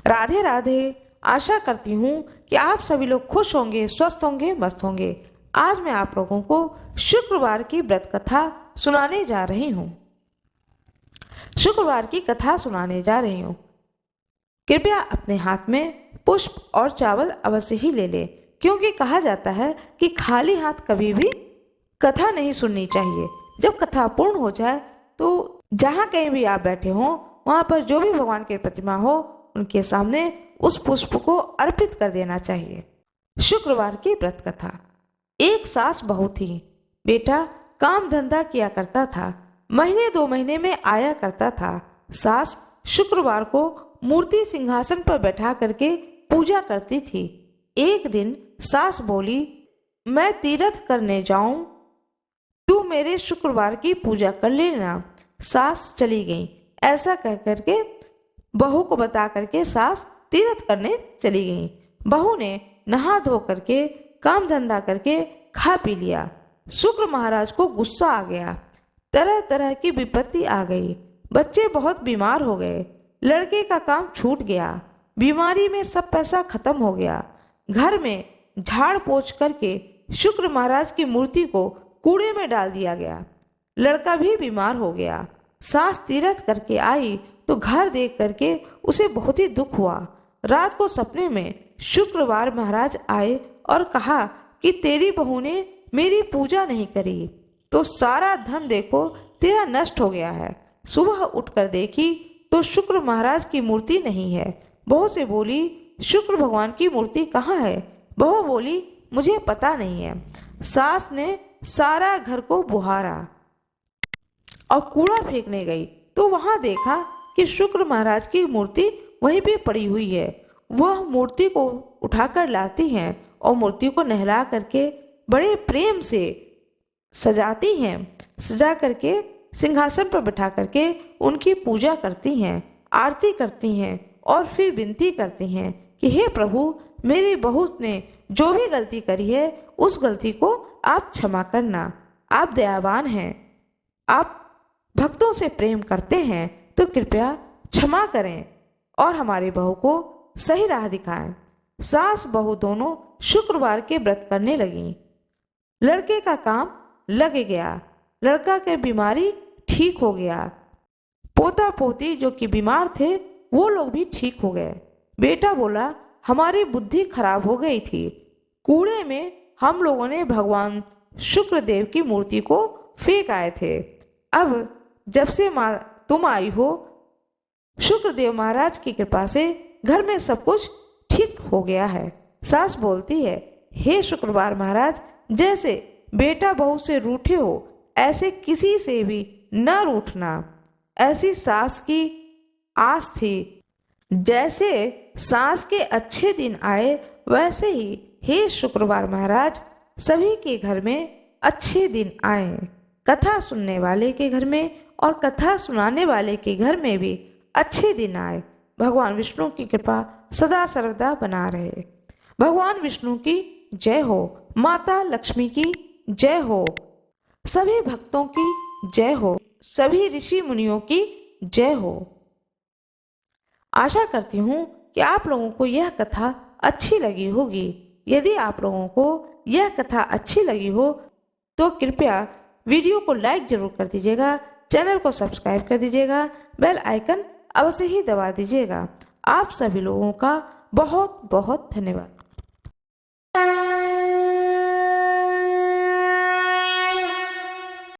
राधे राधे। आशा करती हूँ कि आप सभी लोग खुश होंगे, स्वस्थ होंगे, मस्त होंगे। आज मैं आप लोगों को शुक्रवार की व्रत कथा सुनाने जा रही हूँ। शुक्रवार की कथा सुनाने जा रही हूँ। कृपया अपने हाथ में पुष्प और चावल अवश्य ही ले लें, क्योंकि कहा जाता है कि खाली हाथ कभी भी कथा नहीं सुननी चाहिए। जब कथा पूर्ण हो जाए तो जहाँ कहीं भी आप बैठे हों, वहाँ पर जो भी भगवान की प्रतिमा हो उनके सामने उस पुष्प को अर्पित कर देना चाहिए। शुक्रवार की व्रत कथा। एक सास बहू थी। बेटा काम धंधा किया करता था, महीने 2 महीने में आया करता था। सास शुक्रवार को मूर्ति सिंहासन पर बैठा करके पूजा करती थी। एक दिन सास बोली, मैं तीर्थ करने जाऊं, तू मेरे शुक्रवार की पूजा कर लेना। सास चली गई। ऐसा कह करके बहू को बता करके सास तीर्थ करने चली गई। बहू ने नहा धो करके काम धंधा करके खा पी लिया। शुक्र महाराज को गुस्सा आ गया। तरह तरह की विपत्ति आ गई। बच्चे बहुत बीमार हो गए। लड़के का काम छूट गया। बीमारी में सब पैसा खत्म हो गया। घर में झाड़ पोंछ करके शुक्र महाराज की मूर्ति को कूड़े में डाल दिया गया। लड़का भी बीमार हो गया। सास तीर्थ करके आई तो घर देख करके उसे बहुत ही दुख हुआ। रात को सपने में शुक्रवार महाराज आए और कहा कि तेरी बहू ने मेरी पूजा नहीं करी तो सारा धन देखो तेरा नष्ट हो गया है। सुबह उठकर देखी तो शुक्र महाराज की मूर्ति नहीं है। बहू से बोली, शुक्र भगवान की मूर्ति कहाँ है? बहू बोली, मुझे पता नहीं है। सास ने सारा घर को बुहारा और कूड़ा फेंकने गई तो वहां देखा कि शुक्र महाराज की मूर्ति वहीं पे पड़ी हुई है। वह मूर्ति को उठाकर लाती हैं और मूर्ति को नहला करके बड़े प्रेम से सजाती हैं। सजा करके सिंहासन पर बिठा करके उनकी पूजा करती हैं, आरती करती हैं और फिर विनती करती हैं कि हे प्रभु, मेरी बहू ने जो भी गलती करी है उस गलती को आप क्षमा करना। आप दयावान हैं, आप भक्तों से प्रेम करते हैं तो कृपया क्षमा करें और हमारी बहू को सही राह दिखाएं। सास बहू दोनों शुक्रवार के व्रत करने लगीं। लड़के का काम लग गया। लड़का की बीमारी ठीक हो गया। पोता पोती जो कि बीमार थे वो लोग भी ठीक हो गए। बेटा बोला, हमारी बुद्धि खराब हो गई थी। कूड़े में हम लोगों ने भगवान शुक्रदेव की मूर्ति को फेंक आए थे। अब जब से तुम आई हो, शुक्रदेव महाराज की कृपा से घर में सब कुछ ठीक हो गया है। सास बोलती है, हे शुक्रवार महाराज, जैसे बेटा बहू से रूठे हो ऐसे किसी से भी न रूठना। ऐसी सास की आस थी। जैसे सास के अच्छे दिन आए वैसे ही हे शुक्रवार महाराज सभी के घर में अच्छे दिन आए। कथा सुनने वाले के घर में और कथा सुनाने वाले के घर में भी अच्छे दिन आए। भगवान विष्णु की कृपा सदा सर्वदा बना रहे। भगवान विष्णु की जय हो। माता लक्ष्मी की जय हो। सभी भक्तों की जय हो। सभी ऋषि मुनियों की जय हो। आशा करती हूँ कि आप लोगों को यह कथा अच्छी लगी होगी। यदि आप लोगों को यह कथा अच्छी लगी हो तो कृपया वीडियो को लाइक जरूर कर दीजिएगा, चैनल को सब्सक्राइब कर दीजिएगा, बेल आइकन अवश्य ही दबा दीजिएगा। आप सभी लोगों का बहुत बहुत धन्यवाद।